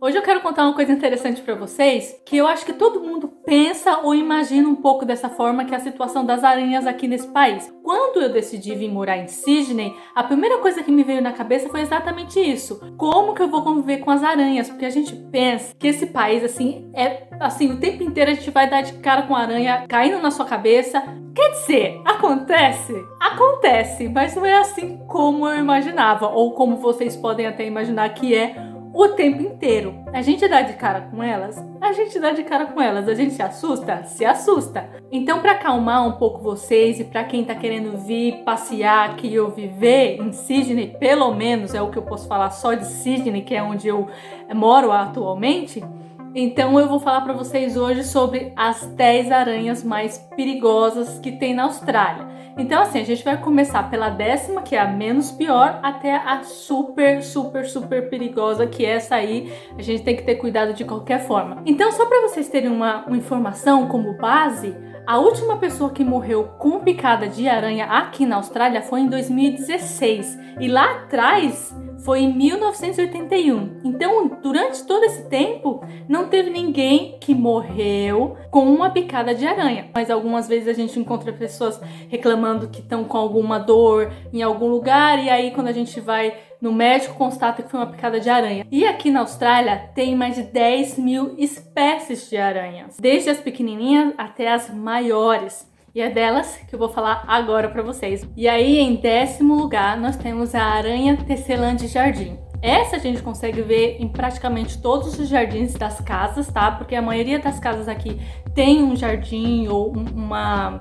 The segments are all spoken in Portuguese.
Hoje eu quero contar uma coisa interessante pra vocês, que eu acho que todo mundo pensa ou imagina um pouco dessa forma, que é a situação das aranhas aqui nesse país. Quando eu decidi vir morar em Sydney, a primeira coisa que me veio na cabeça foi exatamente isso. Como que eu vou conviver com as aranhas? Porque a gente pensa que esse país, o tempo inteiro a gente vai dar de cara com aranha caindo na sua cabeça. Quer dizer, acontece? Acontece, mas não é assim como eu imaginava, ou como vocês podem até imaginar que é o tempo inteiro. A gente dá de cara com elas? A gente dá de cara com elas. A gente se assusta? Se assusta. Então, para acalmar um pouco vocês e para quem tá querendo vir passear aqui ou viver em Sydney, pelo menos é o que eu posso falar só de Sydney, que é onde eu moro atualmente. Então eu vou falar para vocês hoje sobre as 10 aranhas mais perigosas que tem na Austrália. Então assim, a gente vai começar pela 10ª, que é a menos pior, até a super perigosa, que é essa aí a gente tem que ter cuidado de qualquer forma. Então só para vocês terem uma informação como base, a última pessoa que morreu com picada de aranha aqui na Austrália foi em 2016 e lá atrás foi em 1981. Então, durante todo esse tempo, não teve ninguém que morreu com uma picada de aranha. Mas algumas vezes a gente encontra pessoas reclamando que estão com alguma dor em algum lugar, e aí quando a gente vai no médico, constata que foi uma picada de aranha. E aqui na Austrália tem mais de 10 mil espécies de aranhas, desde as pequenininhas até as maiores. E é delas que eu vou falar agora pra vocês. E aí, em 10º lugar, nós temos a aranha tecelã de jardim. Essa a gente consegue ver em praticamente todos os jardins das casas, tá? Porque a maioria das casas aqui tem um jardim ou uma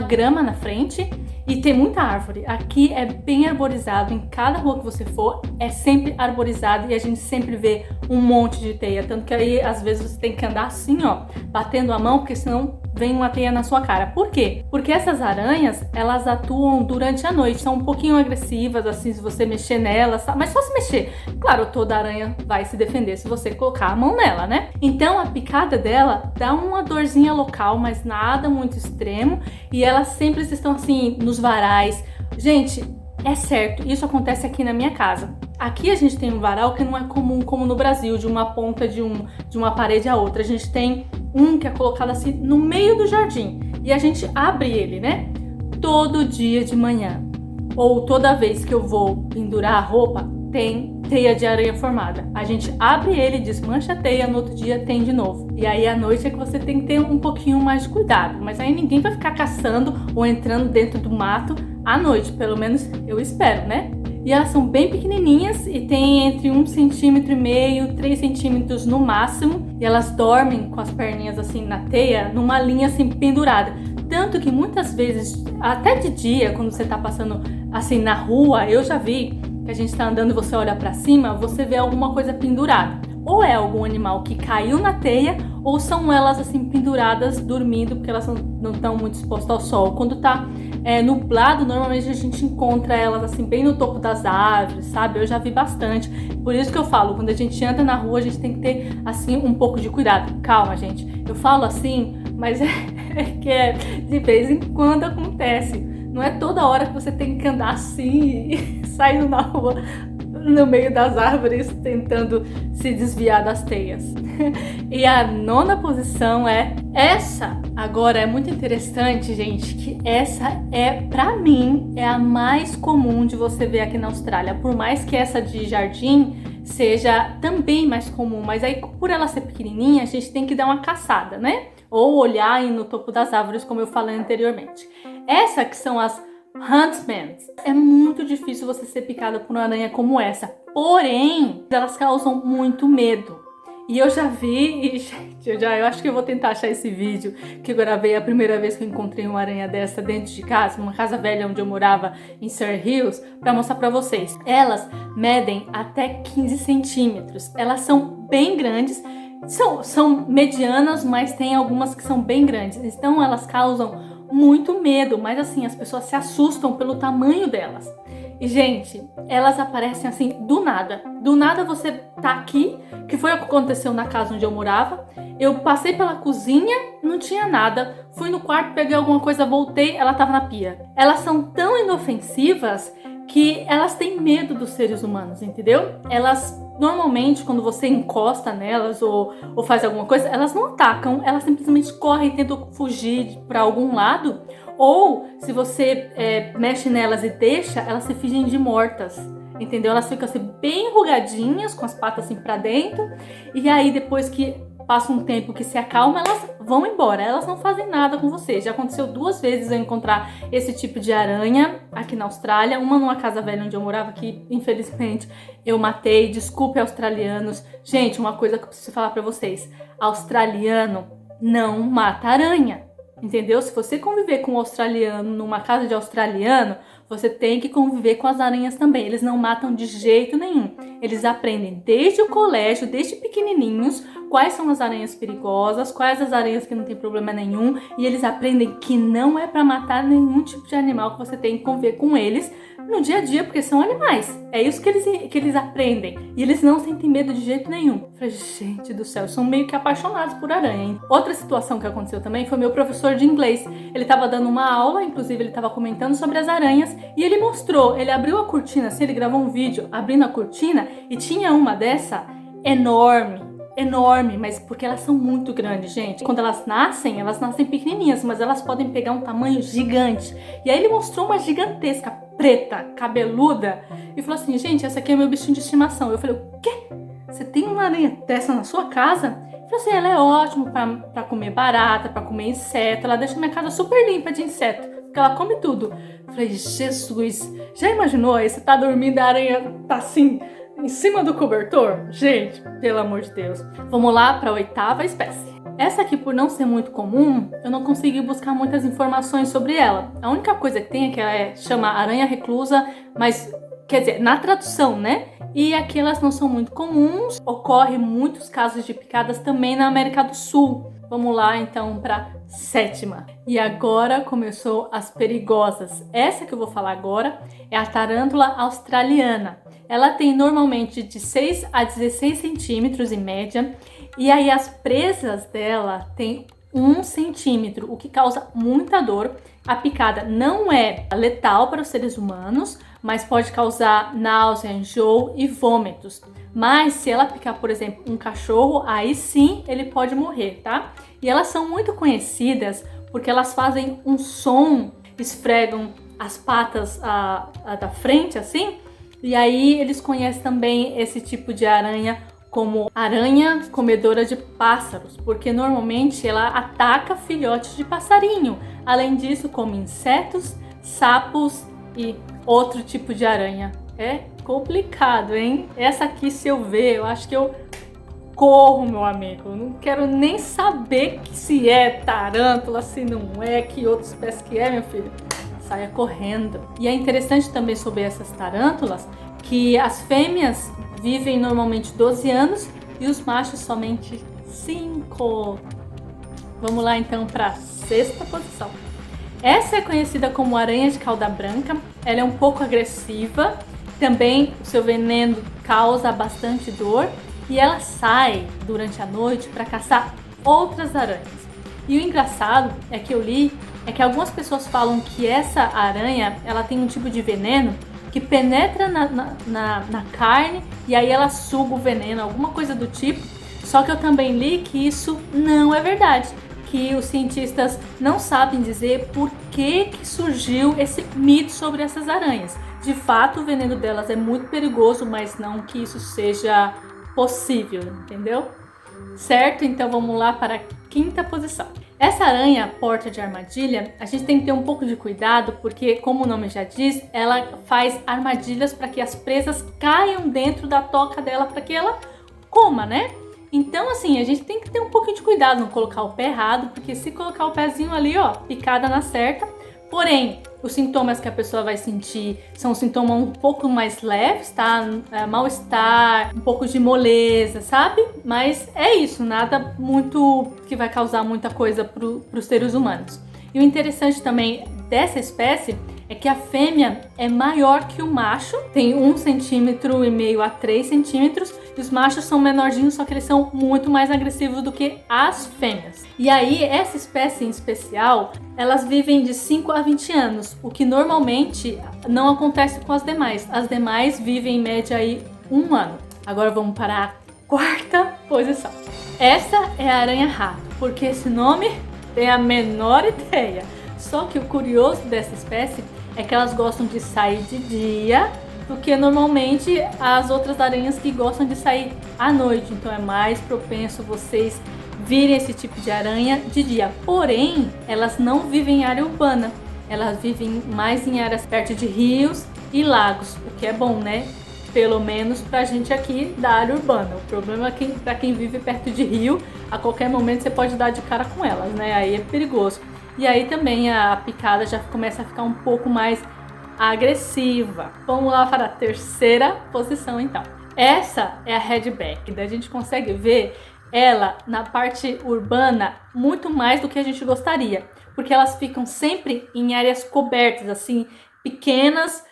grama na frente. E tem muita árvore. Aqui é bem arborizado. Em cada rua que você for, é sempre arborizado. E a gente sempre vê um monte de teia. Tanto que aí, às vezes, você tem que andar assim, ó, batendo a mão, porque senão vem uma teia na sua cara. Por quê? Porque essas aranhas, elas atuam durante a noite. São um pouquinho agressivas, assim, se você mexer nelas. Mas só se mexer. Claro, toda aranha vai se defender se você colocar a mão nela, né? Então, a picada dela dá uma dorzinha local, mas nada muito extremo. E elas sempre estão, assim, nos varais. Gente, é certo, isso acontece aqui na minha casa. Aqui a gente tem um varal que não é comum como no Brasil, de uma ponta de uma parede a outra. A gente tem um que é colocado assim no meio do jardim e a gente abre ele, né? Todo dia de manhã ou toda vez que eu vou pendurar a roupa, tem teia de aranha formada. A gente abre ele, desmancha a teia, no outro dia tem de novo. E aí à noite é que você tem que ter um pouquinho mais de cuidado. Mas aí ninguém vai ficar caçando ou entrando dentro do mato à noite, pelo menos eu espero, né? E elas são bem pequenininhas e tem entre 1,5 cm, 3 centímetros no máximo. E elas dormem com as perninhas assim na teia, numa linha assim pendurada. Tanto que muitas vezes, até de dia, quando você tá passando assim na rua, eu já vi que a gente tá andando e você olha pra cima, você vê alguma coisa pendurada. Ou é algum animal que caiu na teia, ou são elas assim penduradas dormindo, porque elas não estão muito expostas ao sol. Quando tá nublado, normalmente a gente encontra elas assim bem no topo das árvores, sabe? Eu já vi bastante. Por isso que eu falo, quando a gente anda na rua, a gente tem que ter assim um pouco de cuidado. Calma, gente. Eu falo assim, mas é de vez em quando acontece. Não é toda hora que você tem que andar assim e saindo na rua no meio das árvores tentando se desviar das teias. E a 9ª posição é essa. Agora é muito interessante, gente, que essa pra mim, é a mais comum de você ver aqui na Austrália. Por mais que essa de jardim seja também mais comum, mas aí por ela ser pequenininha, a gente tem que dar uma caçada, né? Ou olhar aí no topo das árvores, como eu falei anteriormente. Essa que são as Huntsmen. É muito difícil você ser picada por uma aranha como essa. Porém, elas causam muito medo. E eu já vi, e gente, eu acho que eu vou tentar achar esse vídeo que eu gravei a primeira vez que eu encontrei uma aranha dessa dentro de casa, numa casa velha onde eu morava em Surrey Hills, para mostrar para vocês. Elas medem até 15 centímetros. Elas são bem grandes, são medianas, mas tem algumas que são bem grandes. Então elas causam muito medo, mas assim, as pessoas se assustam pelo tamanho delas. E, gente, elas aparecem assim, do nada. Do nada você tá aqui, que foi o que aconteceu na casa onde eu morava. Eu passei pela cozinha, não tinha nada. Fui no quarto, peguei alguma coisa, voltei, ela tava na pia. Elas são tão inofensivas que elas têm medo dos seres humanos, entendeu? Elas normalmente quando você encosta nelas ou faz alguma coisa, elas não atacam, elas simplesmente correm e tentam fugir para algum lado. Ou se você mexe nelas e deixa, elas se fingem de mortas. Entendeu? Elas ficam assim bem enrugadinhas, com as patas assim pra dentro. E aí depois que passa um tempo que se acalma, elas vão embora. Elas não fazem nada com você. Já aconteceu 2 vezes eu encontrar esse tipo de aranha aqui na Austrália. Uma numa casa velha onde eu morava, que infelizmente eu matei. Desculpe, australianos. Gente, uma coisa que eu preciso falar pra vocês. Australiano não mata aranha. Entendeu? Se você conviver com um australiano numa casa de australiano, você tem que conviver com as aranhas também. Eles não matam de jeito nenhum. Eles aprendem desde o colégio, desde pequenininhos, quais são as aranhas perigosas, quais as aranhas que não tem problema nenhum. E eles aprendem que não é para matar nenhum tipo de animal, que você tem que conviver com eles no dia a dia, porque são animais. É isso que eles aprendem. E eles não sentem medo de jeito nenhum. Eu falei, gente do céu, são meio que apaixonados por aranha, hein? Outra situação que aconteceu também foi meu professor de inglês. Ele estava dando uma aula, inclusive ele estava comentando sobre as aranhas, e ele mostrou, ele abriu a cortina, assim, ele gravou um vídeo abrindo a cortina, e tinha uma dessa enorme, mas porque elas são muito grandes, gente. Quando elas nascem pequenininhas, mas elas podem pegar um tamanho gigante. E aí ele mostrou uma gigantesca, preta, cabeluda, e falou assim, gente, essa aqui é meu bichinho de estimação. Eu falei, o quê? Você tem uma aranha dessa na sua casa? Ele falou assim, ela é ótima pra comer barata, pra comer inseto, ela deixa minha casa super limpa de inseto, porque ela come tudo. Eu falei, Jesus, já imaginou aí, você tá dormindo e a aranha tá assim, em cima do cobertor? Gente, pelo amor de Deus. Vamos lá para a 8ª espécie. Essa aqui, por não ser muito comum, eu não consegui buscar muitas informações sobre ela. A única coisa que tem é que ela chama aranha reclusa, mas, quer dizer, na tradução, né? E aqui elas não são muito comuns. Ocorre muitos casos de picadas também na América do Sul. Vamos lá, então, para 7ª. E agora começou as perigosas. Essa que eu vou falar agora é a tarântula australiana. Ela tem normalmente de 6 a 16 centímetros em média. E aí as presas dela têm 1 centímetro, o que causa muita dor. A picada não é letal para os seres humanos, mas pode causar náusea, enjoo e vômitos. Mas se ela picar, por exemplo, um cachorro, aí sim ele pode morrer, tá? E elas são muito conhecidas porque elas fazem um som, esfregam as patas da frente assim, e aí eles conhecem também esse tipo de aranha como aranha comedora de pássaros, porque normalmente ela ataca filhotes de passarinho. Além disso, come insetos, sapos e outro tipo de aranha. É complicado, hein? Essa aqui, se eu ver, eu acho que eu corro, meu amigo. Não quero nem saber se é tarântula, se não é, que outra espécie que é, meu filho. Saia correndo. E é interessante também sobre essas tarântulas que as fêmeas vivem normalmente 12 anos e os machos somente 5. Vamos lá então para a 6ª posição. Essa é conhecida como aranha de cauda branca. Ela é um pouco agressiva. Também o seu veneno causa bastante dor. E ela sai durante a noite para caçar outras aranhas. E o engraçado é que eu li é que algumas pessoas falam que essa aranha ela tem um tipo de veneno que penetra na carne e aí ela suga o veneno, alguma coisa do tipo. Só que eu também li que isso não é verdade, que os cientistas não sabem dizer por que surgiu esse mito sobre essas aranhas. De fato, o veneno delas é muito perigoso, mas não que isso seja possível, entendeu? Certo? Então vamos lá para a 5ª posição. Essa aranha porta de armadilha, a gente tem que ter um pouco de cuidado porque, como o nome já diz, ela faz armadilhas para que as presas caiam dentro da toca dela para que ela coma, né? Então, assim, a gente tem que ter um pouquinho de cuidado, não colocar o pé errado, porque se colocar o pezinho ali, ó, picada na certa. Porém, os sintomas que a pessoa vai sentir são sintomas um pouco mais leves, tá? Mal-estar, um pouco de moleza, sabe? Mas é isso, nada muito que vai causar muita coisa para os seres humanos. E o interessante também dessa espécie é que a fêmea é maior que o macho, tem 1,5 centímetro a 3 centímetros, e os machos são menorzinhos, só que eles são muito mais agressivos do que as fêmeas. E aí, essa espécie em especial, elas vivem de 5 a 20 anos, o que normalmente não acontece com as demais. As demais vivem em média aí 1 ano. Agora vamos para a quarta posição. Essa é a aranha-rato, porque esse nome tem a menor ideia. Só que o curioso dessa espécie é que elas gostam de sair de dia do que normalmente as outras aranhas que gostam de sair à noite. Então é mais propenso vocês virem esse tipo de aranha de dia. Porém, elas não vivem em área urbana. Elas vivem mais em áreas perto de rios e lagos, o que é bom, né? Pelo menos pra gente aqui da área urbana. O problema é que pra quem vive perto de rio, a qualquer momento você pode dar de cara com elas, né? Aí é perigoso. E aí também a picada já começa a ficar um pouco mais agressiva. Vamos lá para a terceira posição então. Essa é a Redback. A gente consegue ver ela na parte urbana muito mais do que a gente gostaria, porque elas ficam sempre em áreas cobertas, assim, pequenas,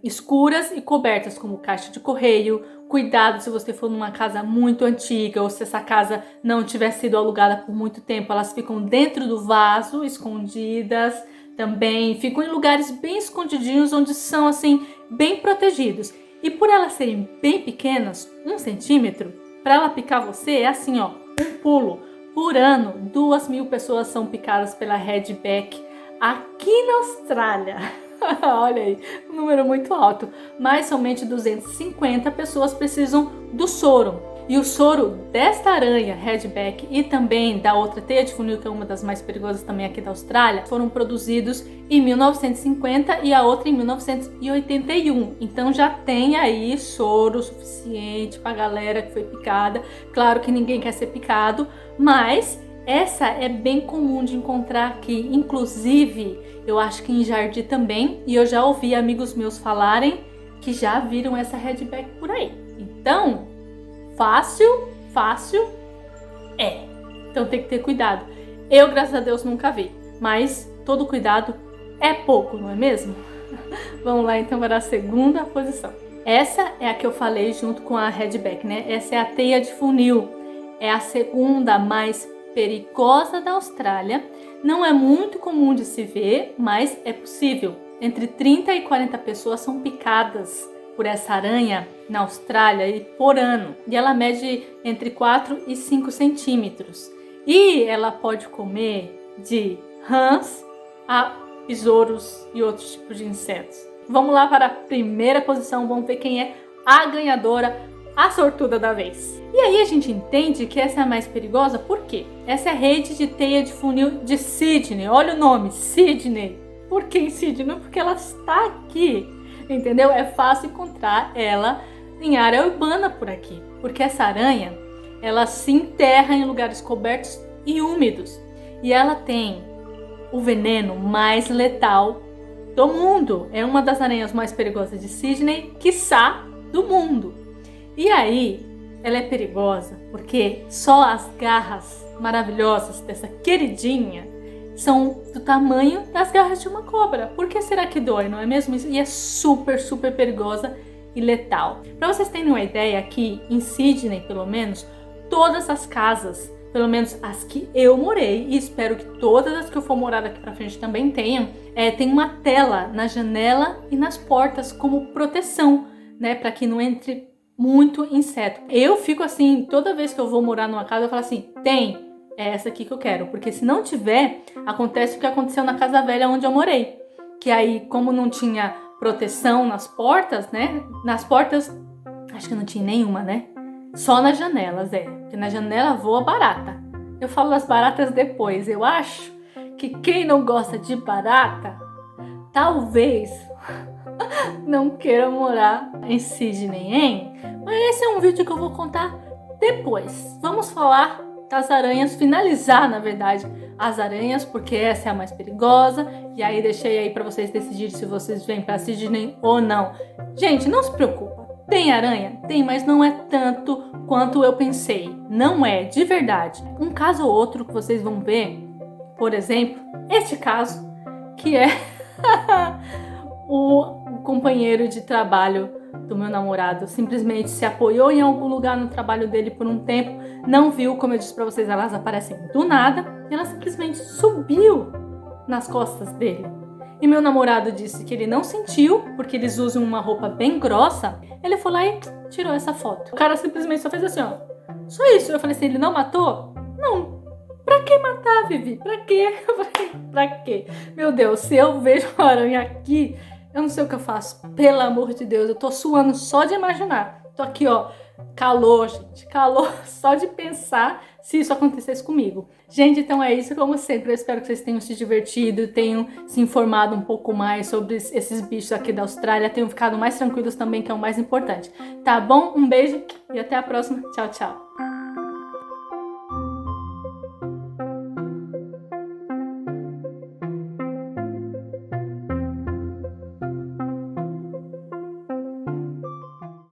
escuras e cobertas, como caixa de correio. Cuidado se você for numa casa muito antiga ou se essa casa não tiver sido alugada por muito tempo, elas ficam dentro do vaso, escondidas. Também ficam em lugares bem escondidinhos, onde são assim bem protegidos. E por elas serem bem pequenas, 1 centímetro, para ela picar você é assim, ó, um pulo. Por ano, 2.000 pessoas são picadas pela Redback aqui na Austrália. Olha aí, um número muito alto. Mas somente 250 pessoas precisam do soro. E o soro desta aranha, Redback, e também da outra teia de funil, que é uma das mais perigosas também aqui da Austrália, foram produzidos em 1950 e a outra em 1981. Então já tem aí soro suficiente para a galera que foi picada. Claro que ninguém quer ser picado, mas essa é bem comum de encontrar aqui. Inclusive, eu acho que em Jardim também. E eu já ouvi amigos meus falarem que já viram essa Redback por aí. Então, fácil é. Então tem que ter cuidado. Eu, graças a Deus, nunca vi. Mas todo cuidado é pouco, não é mesmo? Vamos lá então para a segunda posição. Essa é a que eu falei junto com a Redback, né? Essa é a teia de funil. É a segunda mais perigosa da Austrália. Não é muito comum de se ver, mas é possível. Entre 30 e 40 pessoas são picadas por essa aranha na Austrália por ano. E ela mede entre 4 e 5 centímetros. E ela pode comer de rãs a besouros e outros tipos de insetos. Vamos lá para a primeira posição, vamos ver quem é a ganhadora, a sortuda da vez. E aí a gente entende que essa é a mais perigosa, por quê? Essa é a rede de teia de funil de Sydney. Olha o nome, Sydney. Por que em Sydney? Porque ela está aqui. Entendeu? É fácil encontrar ela em área urbana por aqui, porque essa aranha, ela se enterra em lugares cobertos e úmidos, e ela tem o veneno mais letal do mundo. É uma das aranhas mais perigosas de Sydney, quiçá do mundo. E aí, ela é perigosa porque só as garras maravilhosas dessa queridinha são do tamanho das garras de uma cobra. Por que será que dói, não é mesmo? E é super, super perigosa e letal. Para vocês terem uma ideia, aqui em Sydney, pelo menos, todas as casas, pelo menos as que eu morei, e espero que todas as que eu for morar daqui pra frente também tenham, tem uma tela na janela e nas portas como proteção, né? Para que não entre muito inseto. Eu fico assim, toda vez que eu vou morar numa casa, eu falo assim, é essa aqui que eu quero, porque se não tiver, acontece o que aconteceu na casa velha onde eu morei, que aí, como não tinha proteção nas portas, né, nas portas, acho que não tinha nenhuma, né, só nas janelas, porque na janela voa barata. Eu falo das baratas depois. Eu acho que quem não gosta de barata, talvez não queira morar em Sydney, hein? Mas esse é um vídeo que eu vou contar depois. Vamos falar das aranhas, finalizar, na verdade, as aranhas, porque essa é a mais perigosa. E aí deixei aí para vocês decidirem se vocês vêm para Sydney ou não. Gente, não se preocupa. Tem aranha? Tem, mas não é tanto quanto eu pensei. Não é, de verdade. Um caso ou outro que vocês vão ver, por exemplo, este caso, que é o companheiro de trabalho do meu namorado simplesmente se apoiou em algum lugar no trabalho dele por um tempo, não viu, como eu disse pra vocês, elas aparecem do nada, e ela simplesmente subiu nas costas dele. e meu namorado disse que ele não sentiu, porque eles usam uma roupa bem grossa, ele foi lá e tirou essa foto. O cara simplesmente só fez assim, ó. Só isso. Eu falei assim, ele não matou? Não. Pra que matar, Vivi? Pra quê? Eu falei, pra quê? Meu Deus, se eu vejo uma aranha aqui, eu não sei o que eu faço. Pelo amor de Deus, eu tô suando só de imaginar. Tô aqui, ó. Calor, gente. Calor só de pensar se isso acontecesse comigo. Gente, então é isso. Como sempre, eu espero que vocês tenham se divertido, tenham se informado um pouco mais sobre esses bichos aqui da Austrália, tenham ficado mais tranquilos também, que é o mais importante. Tá bom? Um beijo e até a próxima. Tchau, tchau.